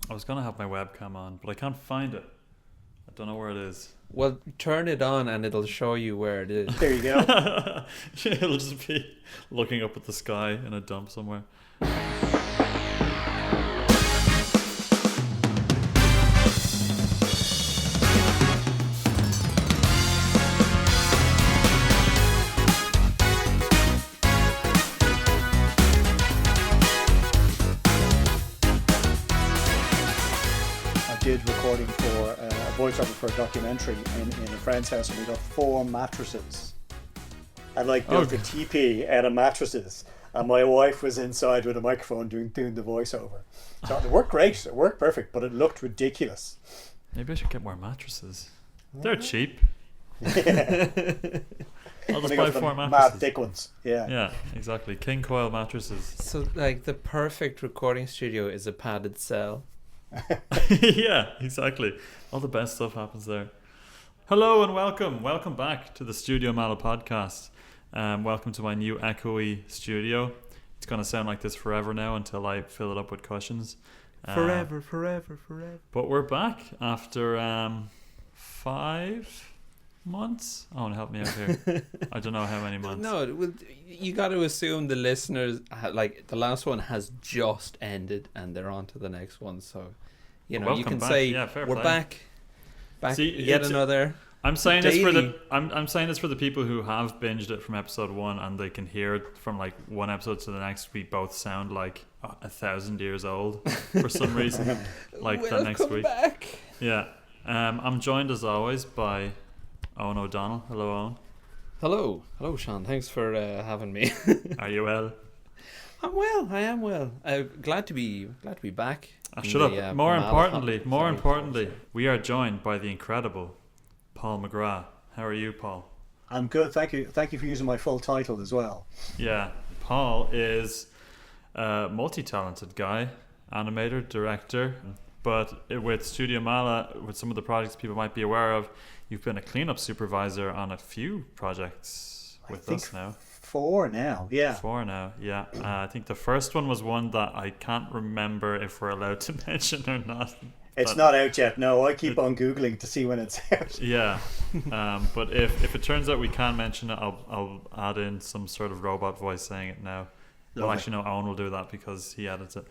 I was gonna have my webcam on, but I can't find it. I don't know where it is. Well, turn it on and it'll show you where it is. There you go. It'll just be looking up at the sky in a dump somewhere. Did recording for a voiceover for a documentary in a friend's house, and we got 4 mattresses. I built a teepee out of mattresses, and my wife was inside with a microphone doing the voiceover. So it worked great. It worked perfect, but it looked ridiculous. Maybe I should get more mattresses. They're cheap. Yeah. I'll just buy 4 mattresses. Mad thick ones. Yeah. Yeah, exactly. King coil mattresses. So, the perfect recording studio is a padded cell. Yeah, exactly. All the best stuff happens there. Hello and welcome back to the Studio Meala podcast. Welcome to my new echoey studio. It's going to sound like this forever now until I fill it up with cushions. Forever. But we're back after 5 months. Oh, help me out here. I don't know how many months. No, you got to assume the listeners, the last one has just ended and they're on to the next one. So, you can back. say fair we're play. back See, yet another. I'm saying daily. I'm saying this for the people who have binged it from episode 1 and they can hear it from one episode to the next. We both sound like 1,000 years old for some reason. The next week. Back. Yeah. I'm joined as always by Owen O'Donnell. Hello, Owen. Hello, Sean. Thanks for having me. Are you well? I am well. Glad to be back. Shut up. More importantly, we are joined by the incredible Paul McGrath. How are you, Paul? I'm good. Thank you for using my full title as well. Yeah, Paul is a multi-talented guy, animator, director, but with Studio Meala, with some of the projects people might be aware of, you've been a cleanup supervisor on a few projects with us now. 4 now, yeah. 4 now, yeah. I think the first one was one that I can't remember if we're allowed to mention or not. It's not out yet, no. I keep on Googling to see when it's out. Yeah. But if it turns out we can mention it, I'll add in some sort of robot voice saying it now. Well, actually, no, Owen will do that because he edits it.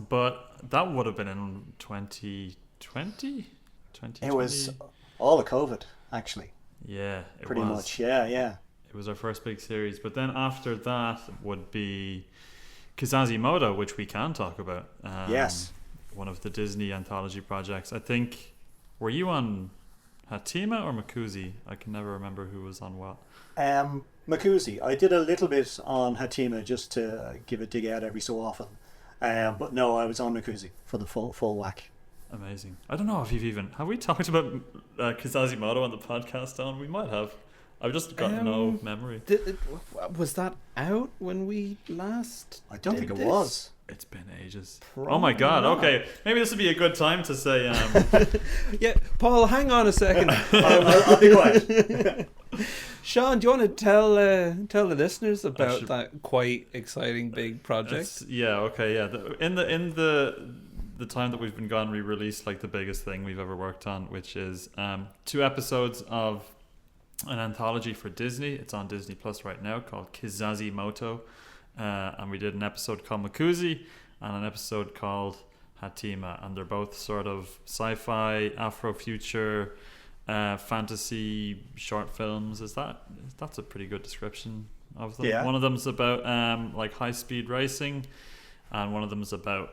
But that would have been in 2020? It was all of COVID, actually. Yeah, pretty much. Yeah. It was our first big series. But then after that would be Kizazimoto, which we can talk about. Yes. One of the Disney anthology projects. I think, were you on Hatima or Makuzi? I can never remember who was on what. Makuzi. I did a little bit on Hatima just to give a dig out every so often. But no, I was on Makuzi for the full whack. Amazing. I don't know if have we talked about Kizazimoto on the podcast, Don? We might have. I've just got no memory. Was that out when we last? I don't think it was. It's been ages. Probably oh my god, not. Okay. Maybe this would be a good time to say... Yeah, Paul, hang on a second. I'll be quiet. Sean, do you want to tell the listeners about that quite exciting big project? In the time that we've been gone, we released the biggest thing we've ever worked on, which is 2 episodes of an anthology for Disney. It's on Disney Plus right now, called Kizazimoto. And we did an episode called Makuzi and an episode called Hatima, and they're both sort of sci-fi, Afrofuture, fantasy short films. That's a pretty good description of them. Yeah. One of them's about high-speed racing, and one of them is about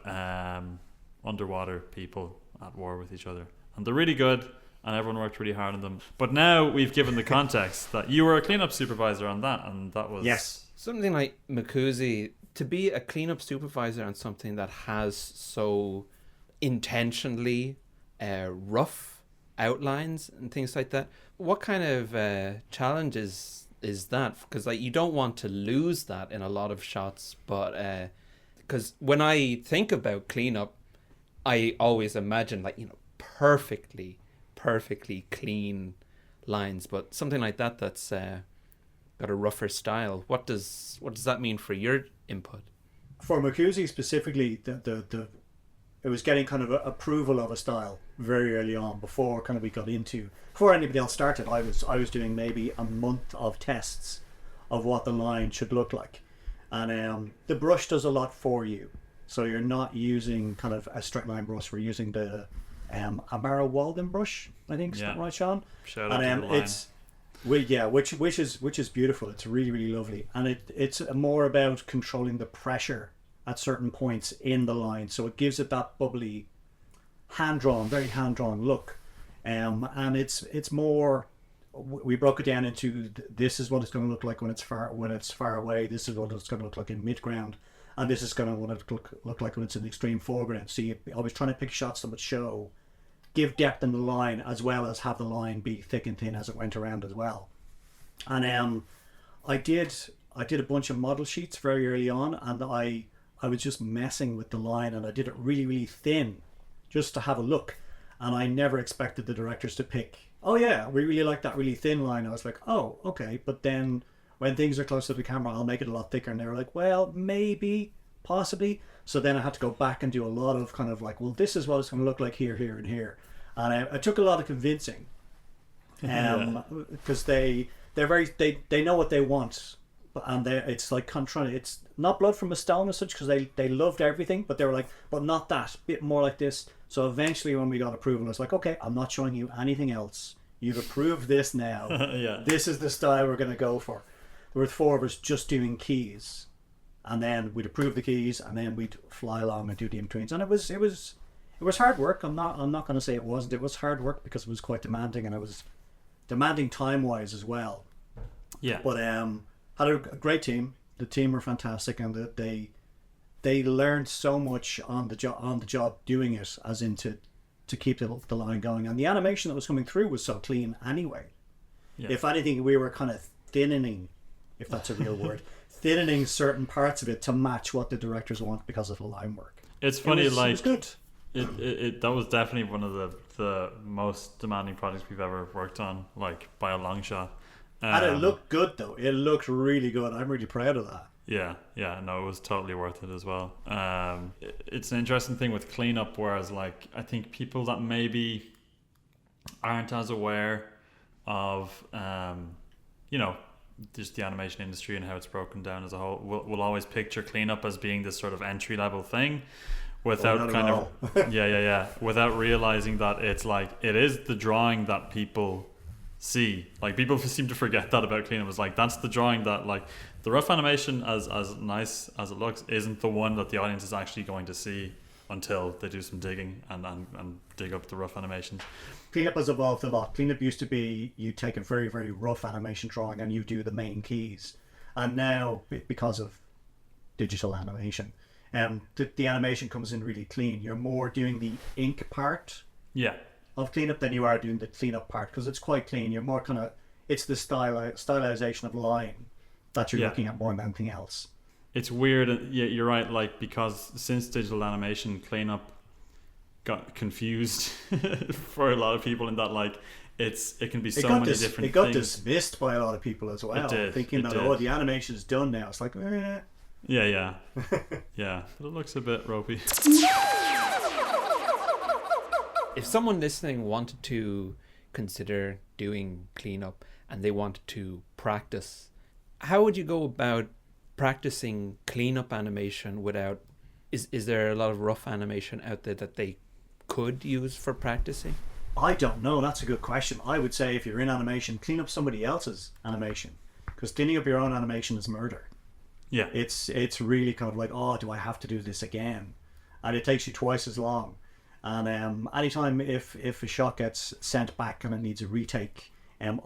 underwater people at war with each other, and they're really good. And everyone worked really hard on them. But now we've given the context that you were a cleanup supervisor on that, and that was... Yes. Something like Makuzi, to be a cleanup supervisor on something that has so intentionally rough outlines and things like that, what kind of challenge is that? Because you don't want to lose that in a lot of shots, but because when I think about cleanup, I always imagine perfectly clean lines, but something like that's got a rougher style. What does that mean for your input? For Makuzi specifically, it was getting kind of approval of a style very early on before kind of we got into, before anybody else started. I was doing maybe a month of tests of what the line should look like, and the brush does a lot for you. So you're not using kind of a straight line brush. We're using the Amara Walden brush, I think. Is that right, Sean? Shout out to the line. It's which is beautiful. It's really, really lovely, and it's more about controlling the pressure at certain points in the line, so it gives it that bubbly, very hand drawn look, and it's more. We broke it down into this is what it's going to look like when it's far away. This is what it's going to look like in mid ground, and this is going to look like when it's in the extreme foreground. So I was trying to pick shots that would give depth in the line, as well as have the line be thick and thin as it went around as well. And I did a bunch of model sheets very early on, and I was just messing with the line, and I did it really, really thin just to have a look. And I never expected the directors to pick, oh yeah, we really like that really thin line. I was like, oh, okay. But then when things are close to the camera, I'll make it a lot thicker. And they were like, well, maybe, possibly. So then I had to go back and do a lot of kind of like, well, this is what it's going to look like here, here, and here. And I took a lot of convincing, because they know what they want, and it's like it's not blood from a stone as such, because they loved everything, but they were like, but not that, bit more like this. So eventually, when we got approval, it's like, okay, I'm not showing you anything else. You've approved this now. This is the style we're going to go for. There were 4 of us just doing keys, and then we'd approve the keys, and then we'd fly along and do the in-betweens, and it was hard work. I'm not going to say it wasn't. It was hard work because it was quite demanding, and it was demanding time-wise as well. Yeah. But had a great team. The team were fantastic, and they learned so much on the job doing it, as in to keep the line going. And the animation that was coming through was so clean anyway. Yeah. If anything, we were kind of thinning, if that's a real word, thinning certain parts of it to match what the directors want because of the line work. It's funny, it was good. That was definitely one of the most demanding projects we've ever worked on, like by a long shot. And it looked good though. It looked really good. I'm really proud of that. Yeah, no, it was totally worth it as well. It's an interesting thing with cleanup, whereas like I think people that maybe aren't as aware of just the animation industry and how it's broken down as a whole will always picture cleanup as being this sort of entry level thing, without kind of without realizing that it's like it is the drawing that people see. Like people seem to forget that about cleanup. It's like that's the drawing that, like, the rough animation, as nice as it looks, isn't the one that the audience is actually going to see until they do some digging and dig up the rough animations. Cleanup has evolved a lot. Cleanup used to be you take a very, very rough animation drawing and you do the main keys, and now because of digital animation, the animation comes in really clean. You're more doing the ink part of cleanup than you are doing the cleanup part, because it's quite clean. You're more kind of, it's the stylization of line that you're looking at more than anything else. It's weird. Yeah, you're right. Like, because since digital animation, cleanup got confused for a lot of people in that, like, it can be so many different things. It got dismissed by a lot of people as well. It did. Thinking that, the animation is done now. It's like, Yeah. Yeah, but it looks a bit ropey. If someone listening wanted to consider doing cleanup and they wanted to practice, how would you go about practicing cleanup animation without... Is there a lot of rough animation out there that they could use for practicing? I don't know. That's a good question. I would say if you're in animation, clean up somebody else's animation, because cleaning up your own animation is murder. Yeah. It's really kind of like, oh, do I have to do this again? And it takes you twice as long. And anytime if a shot gets sent back and it needs a retake,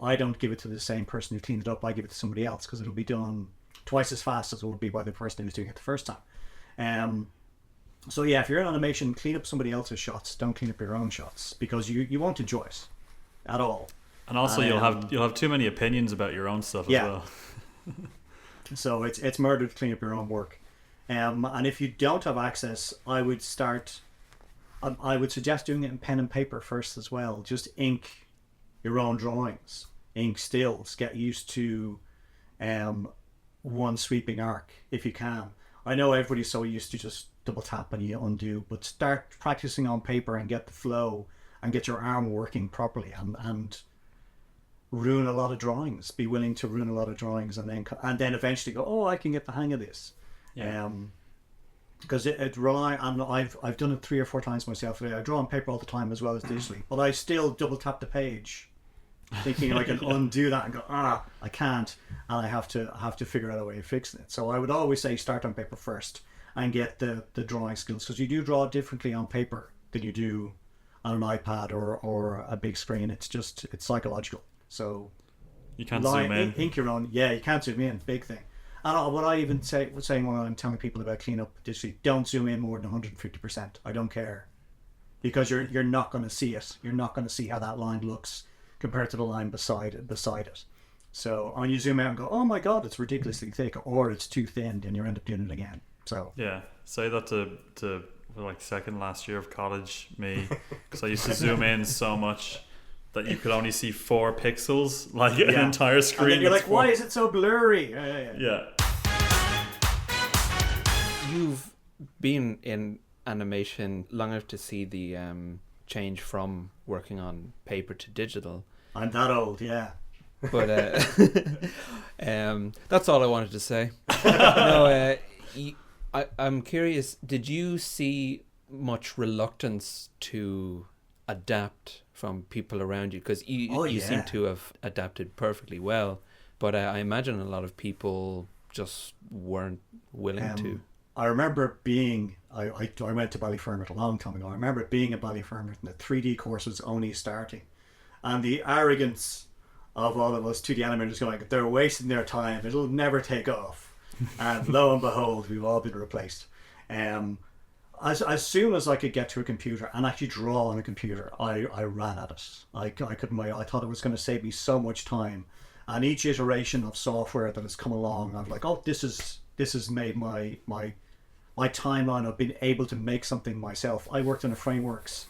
I don't give it to the same person who cleaned it up. I give it to somebody else, because it'll be done twice as fast as it would be by the person who was doing it the first time. So yeah, if you're in animation, clean up somebody else's shots. Don't clean up your own shots, because you won't enjoy it at all. And also, you'll have too many opinions about your own stuff as well. So it's murder to clean up your own work. And if you don't have access, I would suggest doing it in pen and paper first as well. Just ink your own drawings, ink stills. Get used to one sweeping arc if you can. I know everybody's so used to just double tap and you undo. But start practicing on paper and get the flow and get your arm working properly, and ruin a lot of drawings. Be willing to ruin a lot of drawings, and then eventually go, oh, I can get the hang of this. Because it rely, and I've done it 3 or 4 times myself. I draw on paper all the time as well as digitally, but I still double tap the page, thinking I can undo that and go, I can't, and I have to figure out a way of fixing it. So I would always say start on paper first and get the drawing skills, because you do draw differently on paper than you do on an iPad or a big screen. It's psychological. So you can't zoom in. Ink your own. Yeah, you can't zoom in. Big thing. And what I even saying when I'm telling people about cleanup digitally, don't zoom in more than 150%. I don't care, because you're not going to see it. You're not going to see how that line looks compared to the line beside it. So when you zoom out and go, oh my god, it's ridiculously thick, or it's too thin, then you end up doing it again. So yeah, say that to like second last year of college me, because I used to zoom in so much that you could only see 4 pixels, like an entire screen. And then you're like, why is it so blurry? Yeah. You've been in animation long enough to see the change from working on paper to digital. I'm that old, yeah. But that's all I wanted to say. No, I'm curious, did you see much reluctance to adapt from people around you? Because you seem to have adapted perfectly well, but I imagine a lot of people just weren't willing to. I remember being, I went to Ballyfermot a long time ago. I remember being at Ballyfermot and the 3D course was only starting, and the arrogance of all of us 2D animators going, they're wasting their time, it'll never take off. And lo and behold, we've all been replaced. As soon as I could get to a computer and actually draw on a computer, I ran at it. I thought it was going to save me so much time. And each iteration of software that has come along, I'm like, oh, this has made my timeline of being able to make something myself. I worked in a frameworks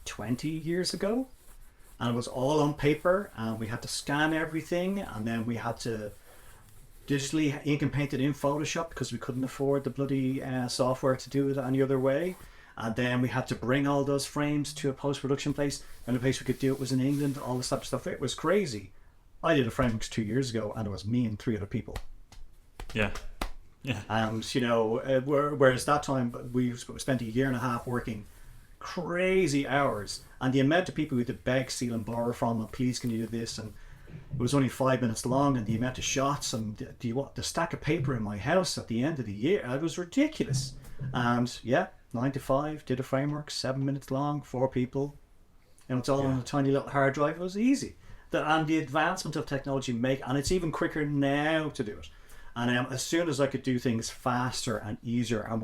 20 years ago, and it was all on paper, and we had to scan everything, and then we had to digitally ink and paint it in Photoshop because we couldn't afford the bloody software to do it any other way. And then we had to bring all those frames to a post-production place, and the place we could do it was in England, all this type of stuff. It was crazy. I did a frameworks 2 years ago, and it was me and 3 other people. Yeah. And whereas that time we spent 1.5 years working crazy hours, and the amount of people we had to beg, steal and borrow from, and please can you do this, and it was only 5 minutes long, and the amount of shots and the stack of paper in my house at the end of the year, it was ridiculous. And 9 to 5, did a framework, 7 minutes long, 4 people, and it's all on a tiny little hard drive. It was easy. And the advancement of technology and it's even quicker now to do it. And as soon as I could do things faster and easier, and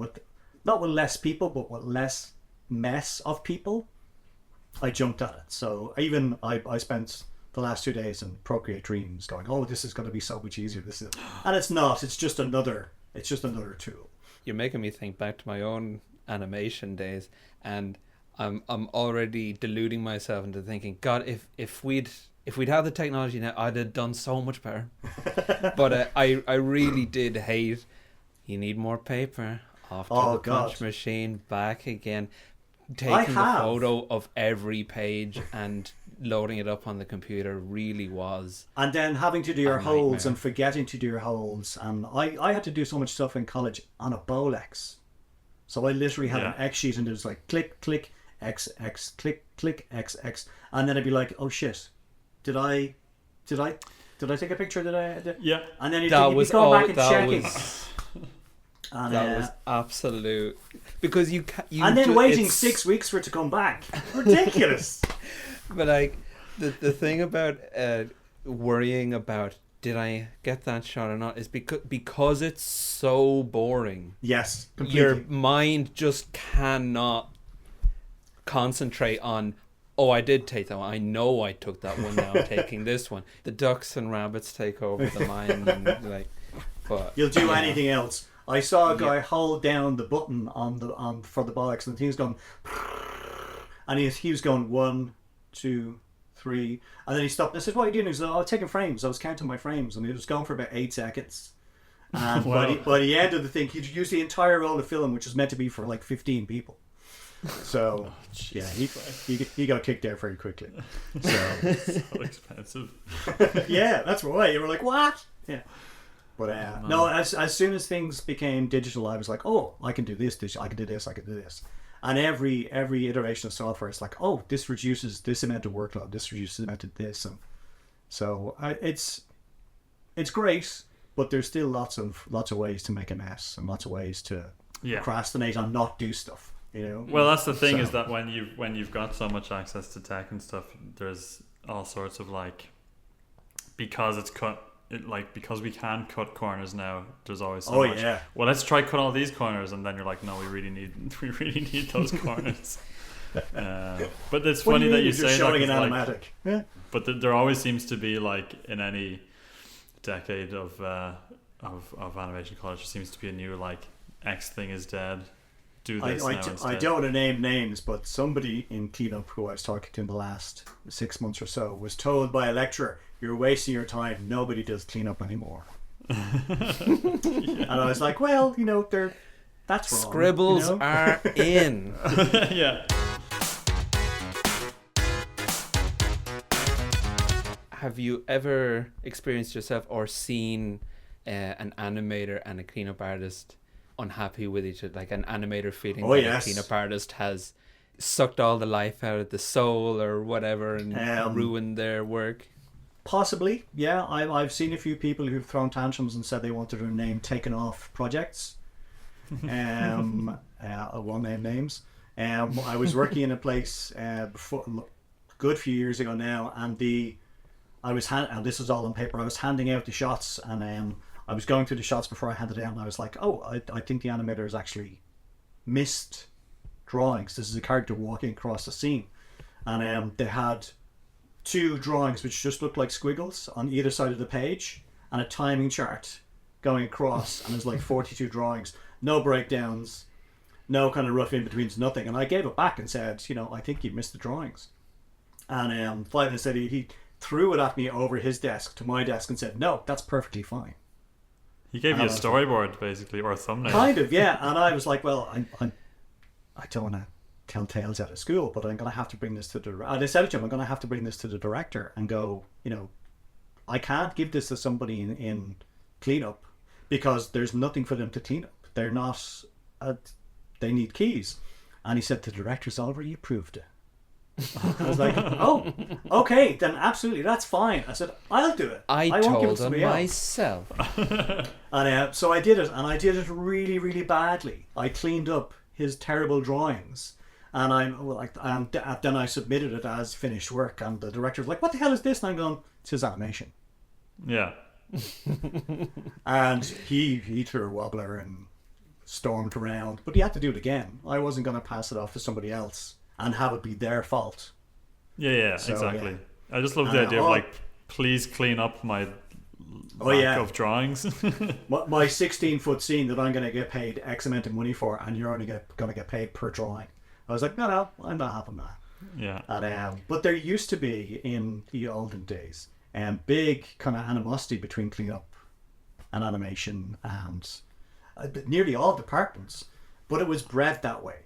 not with less people, but with less mess of people, I jumped at it. So even I spent the last 2 days in Procreate Dreams going, oh, this is going to be so much easier. And it's not. It's just another tool. You're making me think back to my own animation days, and I'm already deluding myself into thinking, God, if we'd had the technology now, I'd have done so much better. But I really did hate, you need more paper, off to the punch machine, back again, taking the photo of every page and loading it up on the computer really was. And then having to do your holds and forgetting to do your holds. And I had to do so much stuff in college on a Bolex. So I literally had an X sheet, and it was like click, click, X, X, click, click, X, X. And then I'd be like, oh shit, did I take a picture? Yeah. And then you'd go back and check it. And that was absolute, because you and then waiting 6 weeks for it to come back. Ridiculous. But like the thing about worrying about did I get that shot or not is because it's so boring. Yes, completely. Your mind just cannot concentrate on, oh, I did take that one. I know I took that one. Now I'm taking this one. The ducks and rabbits take over the mind, and but you'll do anything else. I saw a guy hold down the button for the box, and the thing was going, and he was going 1, 2, 3, and then he stopped. And I said, "What are you doing?" He said, "Oh, I was taking frames. I was counting my frames," and he was going for about 8 seconds. And by the end of the thing, he'd used the entire roll of film, which was meant to be for like 15 people. So yeah, he got kicked out very quickly. So expensive. Yeah, that's right. You were like, what? Yeah. But no, as soon as things became digital, I was like, oh, I can do this. I can do this. I can do this. And every iteration of software is like, oh, this reduces this amount of workload. This reduces the amount of this, and so it's great. But there's still lots of ways to make a mess and lots of ways to procrastinate and not do stuff. You know. Well, that's the thing is that when you've got so much access to tech and stuff, there's all sorts of like, because it's cut. Because we can cut corners now, there's always so much. Yeah. Well, let's try cut all these corners, and then you're like, no, we really need those corners. But it's funny that you say showing that. An animatic. Yeah. But there always seems to be like in any decade of animation college, there seems to be a new like X thing is dead. Do this now instead. I don't want to name names, but somebody in cleanup who I was talking to in the last 6 months or so was told by a lecturer, "You're wasting your time. Nobody does cleanup anymore." And I was like, well, you know, that's wrong. Scribbles are in. Yeah. Have you ever experienced yourself or seen an animator and a cleanup artist unhappy with each other, like an animator feeling that a cleanup artist has sucked all the life out of the soul or whatever and ruined their work? Possibly, yeah. I've seen a few people who've thrown tantrums and said they wanted their name taken off projects. I won't name names. I was working in a place before, good few years ago now, and and this was all on paper. I was handing out the shots, and I was going through the shots before I handed it out, and I was like, oh, I think the animator has actually missed drawings. This is a character walking across the scene, and they had 2 drawings which just looked like squiggles on either side of the page, and a timing chart going across, and there's like 42 drawings, no breakdowns, no kind of rough in-betweens, nothing. And I gave it back and said, you know, I think you missed the drawings. And 5 minutes later, he threw it at me over his desk to my desk and said, no, that's perfectly fine. He gave you a storyboard, basically, or a thumbnail. Kind of, yeah. And I was like, well, I don't want to tell tales out of school, but I'm going to have to bring this to the director. I said to him, I'm going to have to bring this to the director and go, you know, I can't give this to somebody in cleanup because there's nothing for them to clean up. They're not, they need keys. And he said, the director's already approved it. I was like, oh, okay, then absolutely, that's fine. I said, I'll do it. I won't give it told to him somebody else. myself. And so I did it, and I did it really, really badly. I cleaned up his terrible drawings, and then I submitted it as finished work, and the director was like, what the hell is this? And I'm going, it's his animation. Yeah. And he threw a wobbler and stormed around, but he had to do it again. I wasn't going to pass it off to somebody else and have it be their fault. Yeah, so, exactly. Yeah. I just love the idea of like, please clean up my lack of drawings. my 16-foot scene that I'm going to get paid X amount of money for, and you're only going to get paid per drawing. I was like, no, I'm not having that. Yeah. And, but there used to be in the olden days big kind of animosity between cleanup and animation and nearly all departments, but it was bred that way.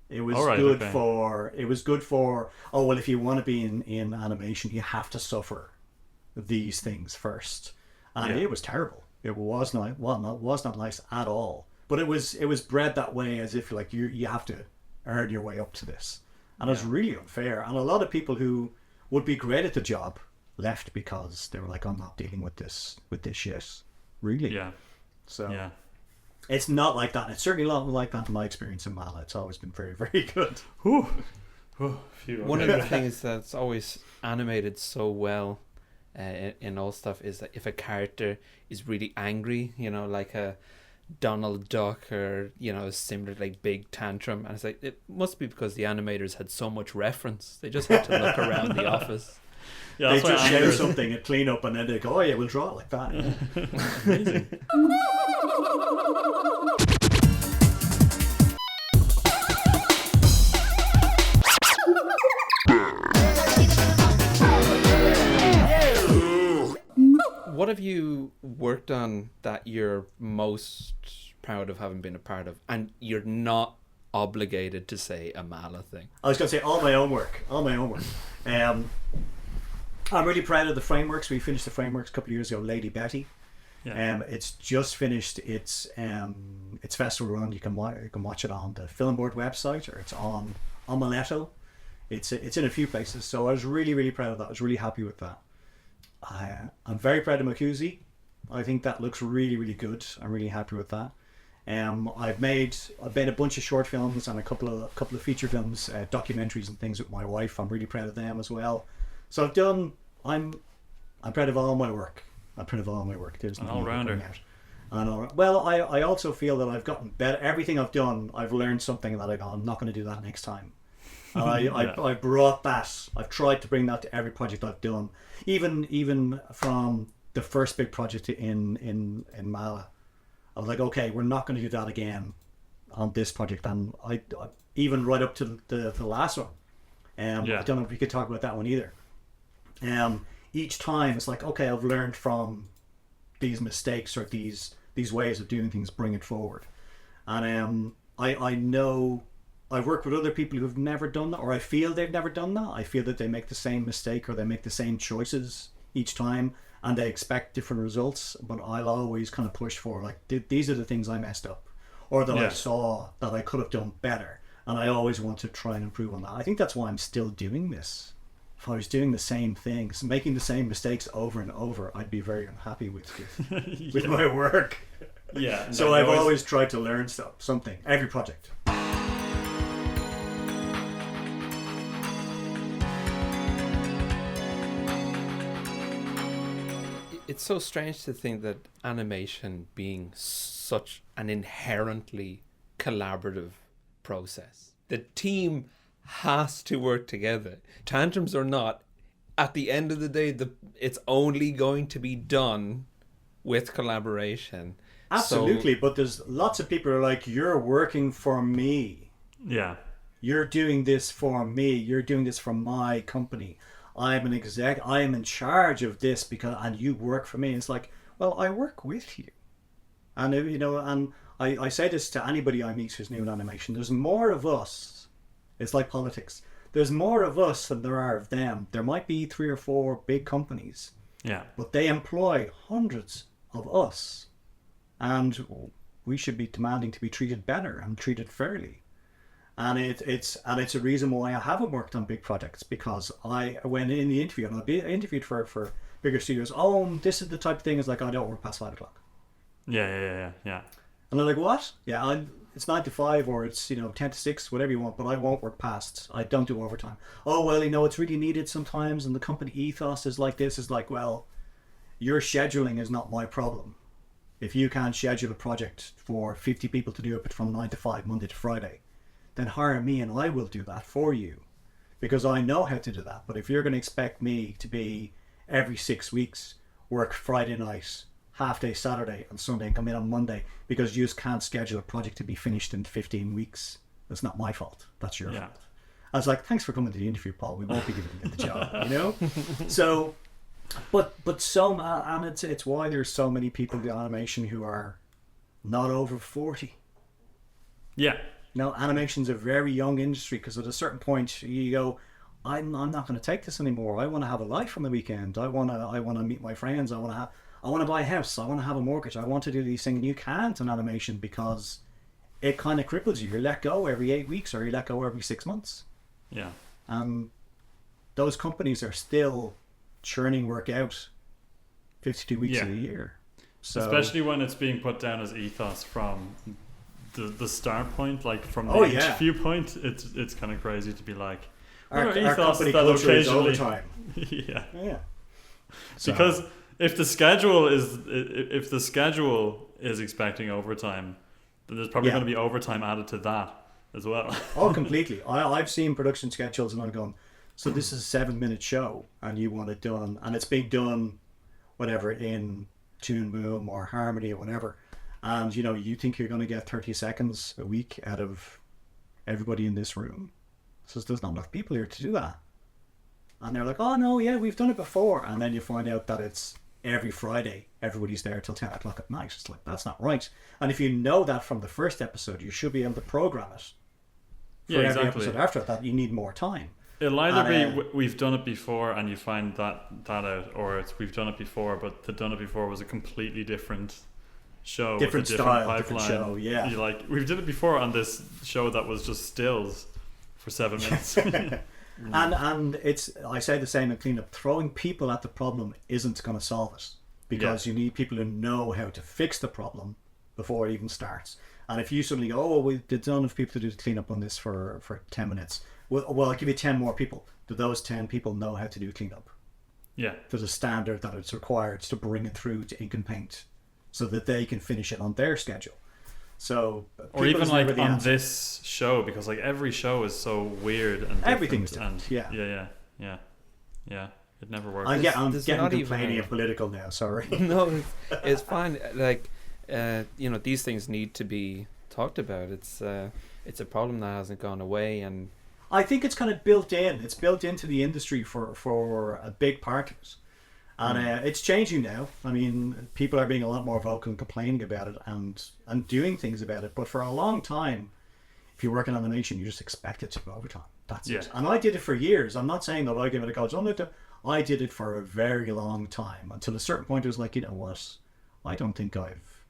It was good for oh well, if you want to be in animation, you have to suffer these things first, and it was terrible. It was not nice at all. But it was bred that way, as if like you have to earn your way up to this, and it's really unfair. And a lot of people who would be great at the job left because they were like, I'm not dealing with this shit. Really. Yeah. So. Yeah. It's not like that. It's certainly not like that in my experience in Meala. It's always been very, very good. One of the things that's always animated so well in all stuff is that if a character is really angry, you know, like a Donald Duck or, you know, a similar like big tantrum, and it's like, it must be because the animators had so much reference. They just had to look around the office. Yeah, they just shout something at cleanup and then they go, oh yeah, we'll draw it like that. Amazing. What have you worked on that you're most proud of having been a part of, and you're not obligated to say a Meala thing? I was going to say all my own work. I'm really proud of the frameworks. We finished the frameworks a couple of years ago. Lady Betty. Yeah. It's just finished its festival run. You can watch it on the Film Board website, or it's on Omeletto. It's in a few places. So I was really, really proud of that. I was really happy with that. I'm very proud of Makuzi. I think that looks really, really good. I'm really happy with that. I've made a bunch of short films and a couple of feature films, documentaries and things with my wife. I'm really proud of them as well. So I'm proud of all my work. There's an all-rounder. Well, I also feel that I've gotten better. Everything I've done, I've learned something that I'm not going to do that next time. I brought that. I've tried to bring that to every project I've done, even from the first big project in Meala. I was like, okay, we're not going to do that again on this project, and I even right up to the last one. I don't know if we could talk about that one either. Each time it's like, okay, I've learned from these mistakes or these ways of doing things, bring it forward. And I know I've worked with other people who've never done that, or I feel they've never done that. I feel that they make the same mistake or they make the same choices each time, and they expect different results. But I'll always kind of push for, like, these are the things I messed up, or that I saw that I could have done better, and I always want to try and improve on that. I think that's why I'm still doing this. If I was doing the same things, making the same mistakes over and over, I'd be very unhappy with my work. Yeah. So I've always tried to learn something, every project. It's so strange to think that animation being such an inherently collaborative process. The team has to work together. Tantrums or not, at the end of the day, it's only going to be done with collaboration. Absolutely, but there's lots of people who are like, you're working for me. Yeah. You're doing this for me. You're doing this for my company. I'm an exec. I am in charge of this and you work for me. It's like, well, I work with you. And and I say this to anybody I meet who's new in animation. There's more of us. It's like politics. There's more of us than there are of them. There might be 3 or 4 big companies. Yeah. But they employ hundreds of us. And we should be demanding to be treated better and treated fairly. And it's a reason why I haven't worked on big projects, because I went in the interview and I'll be interviewed for bigger studios. Oh, this is the type of thing, is like, I don't work past 5 o'clock. Yeah. And they're like, what? Yeah, it's 9 to 5 or it's 10 to 6, whatever you want, but I won't work past. I don't do overtime. Oh, well, it's really needed sometimes, and the company ethos is like this. Is like, well, your scheduling is not my problem. If you can't schedule a project for 50 people to do it from 9 to 5, Monday to Friday, then hire me and I will do that for you, because I know how to do that. But if you're going to expect me to be every 6 weeks, work Friday night, half day Saturday and Sunday, and come in on Monday because you just can't schedule a project to be finished in 15 weeks, that's not my fault. That's your fault. I was like, thanks for coming to the interview, Paul. We won't be giving you the job, So, but so, and it's why there's so many people in animation who are not over 40. Yeah. Animation's a very young industry, because at a certain point you go, I'm not going to take this anymore. I want to have a life on the weekend. I want to meet my friends. I want to buy a house. I want to have a mortgage. I want to do these things. And you can't in animation, because it kind of cripples you. You're let go every 8 weeks, or you let go every 6 months. Yeah. Those companies are still churning work out 52 weeks of the year. So, especially when it's being put down as ethos from the start point, like from the viewpoint, it's kind of crazy to be like, our company culture is overtime. Yeah. So, because if the schedule is expecting overtime, then there's probably going to be overtime added to that as well. Oh, completely. I've seen production schedules and I'm going, so this is a 7-minute show and you want it done, and it's being done whatever in Toon Boom or Harmony or whatever, and you think you're going to get 30 seconds a week out of everybody in this room. So there's not enough people here to do that. And they're like, oh no, yeah, we've done it before. And then you find out that it's every Friday everybody's there till 10 o'clock at night. It's like, that's not right. And if you know that from the first episode, you should be able to program it for every episode after that. You need more time. It'll either be we've done it before and you find that out, or it's we've done it before, but the done it before was a completely different show, different with a style, different pipeline. different show. Yeah, you like we've did it before on this show that was just stills for 7 minutes. and it's, I say the same in cleanup. Throwing people at the problem isn't going to solve it, because you need people who know how to fix the problem before it even starts. And if you suddenly go, oh, we did enough people to do the cleanup on this for 10 minutes. Well, I'll give you 10 more people. Do those 10 people know how to do cleanup? Yeah. There's a standard that it's required to bring it through to ink and paint so that they can finish it on their schedule. So, or even like on this show, because like every show is so weird and everything's different. different. Yeah. It never works. I'm getting complaining and political now. Sorry. No, it's fine. Like, these things need to be talked about. It's a problem that hasn't gone away, and I think it's kind of built in. It's built into the industry for a big part of it. And it's changing now. I mean, people are being a lot more vocal and complaining about it and doing things about it. But for a long time, if you work in animation, you just expect it to go overtime. That's it. And I did it for years. I'm not saying that I gave it a go. I did it for a very long time, until a certain point it was like, you know what? I don't think I've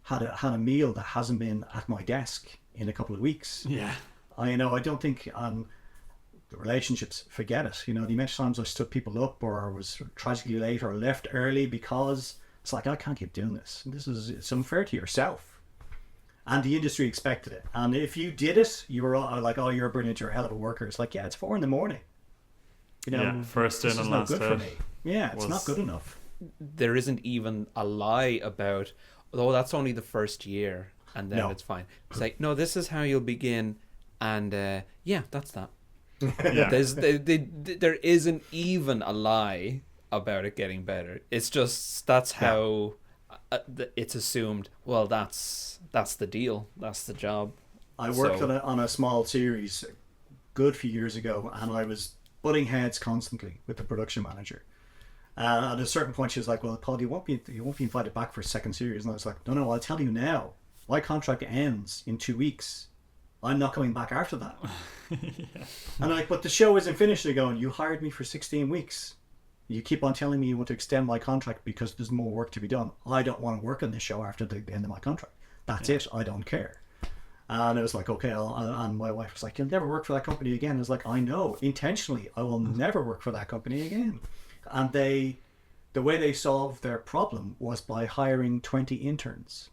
had a meal that hasn't been at my desk in a couple of weeks. Yeah. I don't think the relationships, forget it. The amount of times I stood people up or was tragically late or left early because it's like, I can't keep doing this. It's unfair to yourself. And the industry expected it. And if you did it, you were all like, oh, you're brilliant, you're a hell of a worker. It's like, yeah, it's 4 a.m. First in and last out. For me. Yeah, it's not good enough. There isn't even a lie about, oh, that's only the first year and then it's fine. It's like, no, this is how you'll begin, and that's that. Yeah. There isn't even a lie about it getting better. It's just that's how it's assumed. Well, that's the deal. That's the job. I worked on a small series a good few years ago, and I was butting heads constantly with the production manager. At a certain point, she was like, "Well, Paul, you won't be invited back for a second series." And I was like, "No, I'll tell you now. My contract ends in 2 weeks. I'm not coming back after that." And but the show isn't finished. They're going, "You hired me for 16 weeks. You keep on telling me you want to extend my contract because there's more work to be done. I don't want to work on this show after the end of my contract. That's it. I don't care." And it was like, okay, and my wife was like, "You'll never work for that company again." I was like, "I know, intentionally, I will never work for that company again." And the way they solved their problem was by hiring 20 interns.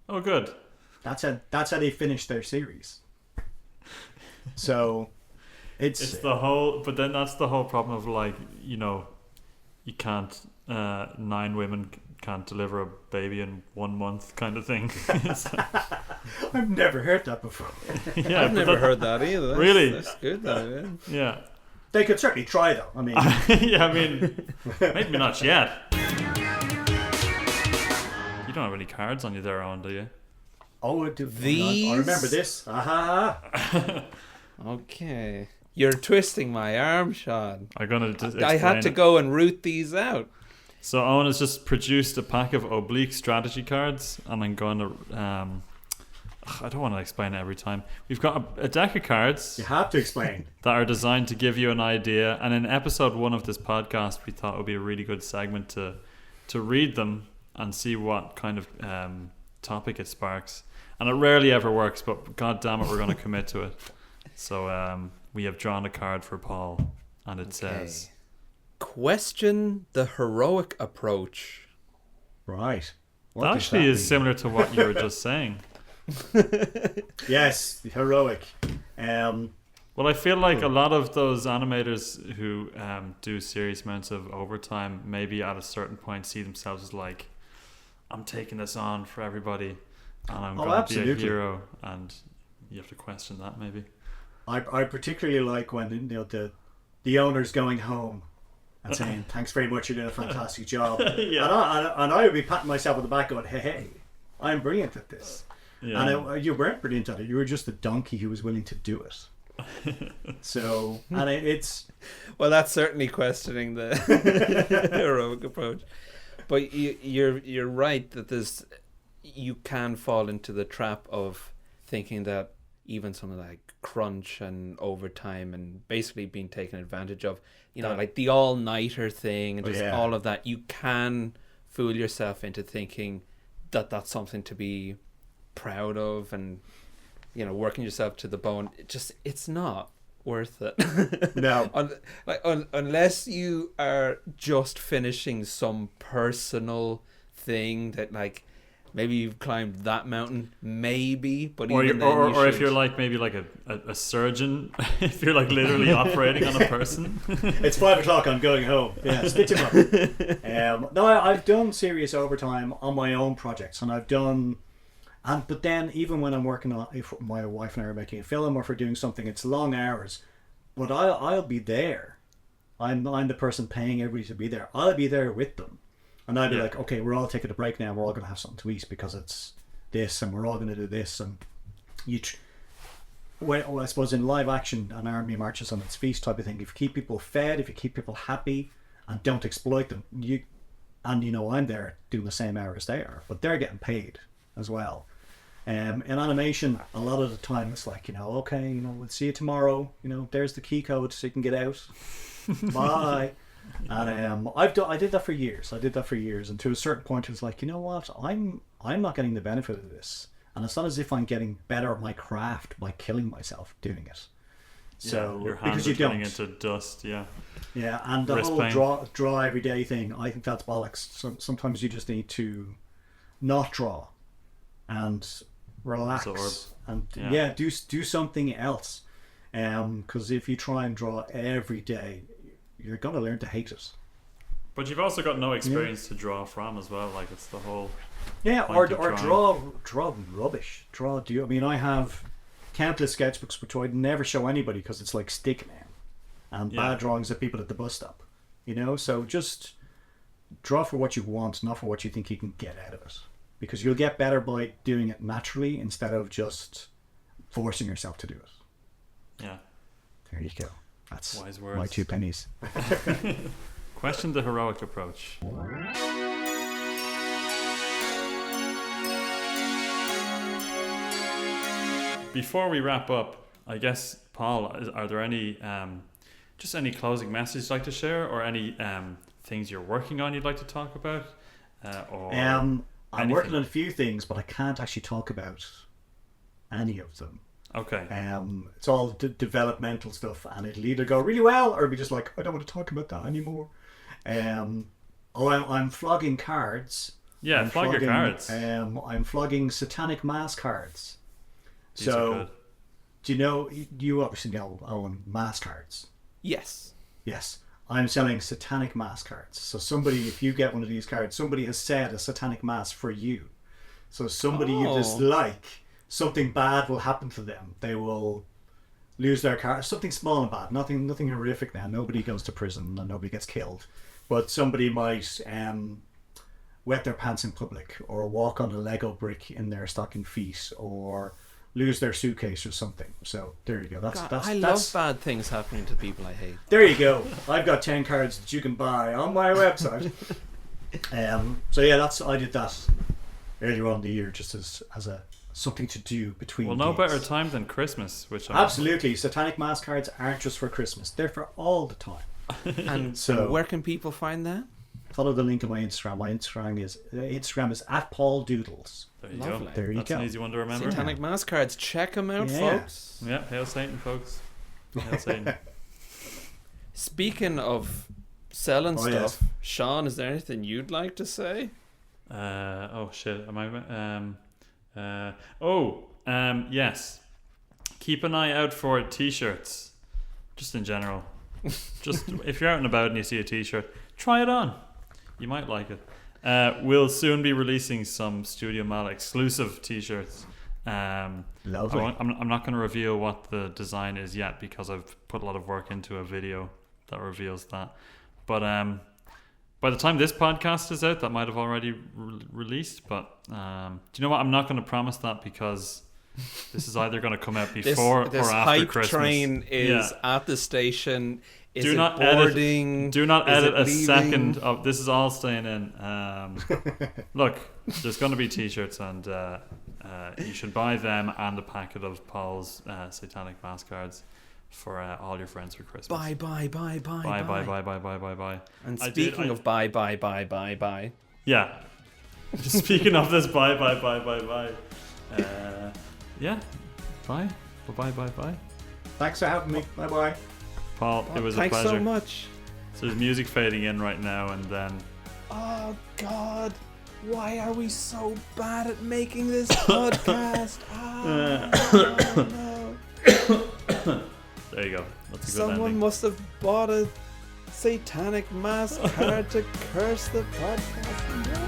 Oh, good. That's how they finished their series. So it's the whole, but then that's the whole problem of like, you can't 9 women can't deliver a baby in 1 month kind of thing. I've never heard that before. Yeah, I've never heard that either. Really? That's good though. Yeah. They could certainly try though. I mean, maybe not yet. You don't have any cards on you there, Owen, do you? Oh, these? I remember this. Aha. Okay. You're twisting my arm, Sean. I'm gonna just I had to go and root these out. So Owen has just produced a pack of oblique strategy cards, and I'm going to I don't want to explain it every time. We've got a deck of cards. You have to explain. That are designed to give you an idea. And in episode 1 of this podcast, we thought it would be a really good segment to read them and see what kind of topic it sparks. And it rarely ever works, but god damn it, we're going to commit to it. So we have drawn a card for Paul, and it says, question the heroic approach. Right. What that actually is similar to what you were just saying. Yes, heroic. Well, I feel like a lot of those animators who do serious amounts of overtime maybe at a certain point see themselves as like, I'm taking this on for everybody and I'm going to be a hero, and you have to question that maybe. I particularly like when the owner's going home and saying, "Thanks very much, you're doing a fantastic job." Yeah. And I would be patting myself on the back going, hey, I'm brilliant at this. Yeah. And you weren't brilliant at it. You were just a donkey who was willing to do it. So, and it's... Well, that's certainly questioning the heroic approach. But you're right that you can fall into the trap of thinking that even something like crunch and overtime and basically being taken advantage of, like the all-nighter thing and just all of that, you can fool yourself into thinking that that's something to be proud of and, working yourself to the bone. It's not worth it. No. Unless you are just finishing some personal thing that, like, maybe you've climbed that mountain, maybe, but or even or if you're like maybe like a surgeon, if you're like literally operating on a person. It's 5:00. I'm going home. Yeah, stitch him up. No, I've done serious overtime on my own projects, and but then even when I'm working on, if my wife and I are making a film or if we're doing something, it's long hours, but I'll be there. I'm the person paying everybody to be there. I'll be there with them. And I'd be like, okay, we're all taking a break now. We're all going to have something to eat because it's this, and we're all going to do this. And I suppose in live action, an army marches on its feet type of thing. If you keep people fed, if you keep people happy, and don't exploit them, I'm there doing the same hours they are, but they're getting paid as well. In animation, a lot of the time it's like, okay, we'll see you tomorrow. There's the key code so you can get out. Bye. And I did that for years. And to a certain point, it was like, you know what? I'm not getting the benefit of this, and it's not as if I'm getting better at my craft by killing myself doing it. So your hands are turning into dust. Yeah. And the whole draw every day thing, I think that's bollocks. Sometimes you just need to not draw and relax and do something else. Because if you try and draw every day, you're going to learn to hate it. But you've also got no experience to draw from as well. Like, it's the whole or draw rubbish. I have countless sketchbooks which I'd never show anybody because it's like stick man and bad drawings of people at the bus stop. So just draw for what you want, not for what you think you can get out of it, because you'll get better by doing it naturally instead of just forcing yourself to do it. Yeah, there you go. That's wise words. My 2 pennies. Question the heroic approach. Before we wrap up, I guess, Paul, are there any just any closing messages you'd like to share, or any things you're working on you'd like to talk about? I'm working on a few things, but I can't actually talk about any of them. Okay. It's all developmental stuff, and it'll either go really well or it'll be just like, I don't want to talk about that anymore. I'm flogging cards. Yeah, flog your cards. I'm flogging satanic mass cards. These are good. Do you obviously know Owen mass cards? Yes. I'm selling satanic mass cards. So somebody, if you get one of these cards, somebody has said a satanic mass for you. So somebody you dislike, something bad will happen to them. They will lose their car. Something small and bad. Nothing horrific now. Nobody goes to prison and nobody gets killed. But somebody might wet their pants in public, or walk on a Lego brick in their stocking feet, or lose their suitcase or something. So there you go. I love bad things happening to people I hate. There you go. I've got 10 cards that you can buy on my website. I did that earlier on in the year, just as a something to do between. Well, no gigs. better time than Christmas, which absolutely. Satanic mass cards aren't just for Christmas; they're for all the time. And so, where can people find that? Follow the link on my Instagram. My Instagram is @PaulDoodles. There you Lovely. go. There you That's go. an easy one to remember. Satanic mass cards. Check them out, folks. Yeah, hail Satan, folks. Hail Satan. Speaking of selling stuff, yes. Sean, is there anything you'd like to say? Oh shit! Am I? Yes. Keep an eye out for t-shirts. Just in general. Just if you're out and about and you see a t-shirt, try it on. You might like it. We'll soon be releasing some Studio Meala exclusive t-shirts. Lovely. I'm not going to reveal what the design is yet, because I've put a lot of work into a video that reveals that. But by the time this podcast is out, that might have already released. But do you know what? I'm not going to promise that, because this is either going to come out before this or after hype Christmas. Train is at the station. Is do it not boarding? Do not Is edit it a leaving? second of this. Is all staying in. Look, there's going to be t-shirts, and you should buy them and a packet of Paul's satanic mask cards for all your friends for Christmas. Bye. Bye. And I speaking did- of bye. Yeah. Speaking of this, bye. Yeah. Bye. Bye. Thanks for having me. Bye bye. Paul, it was a Thanks pleasure. so much. So there's music fading in right now, and then Oh God, why are we so bad at making this podcast? No. there you go. That's a good Someone ending. must have bought a satanic mask card to curse the podcast. No.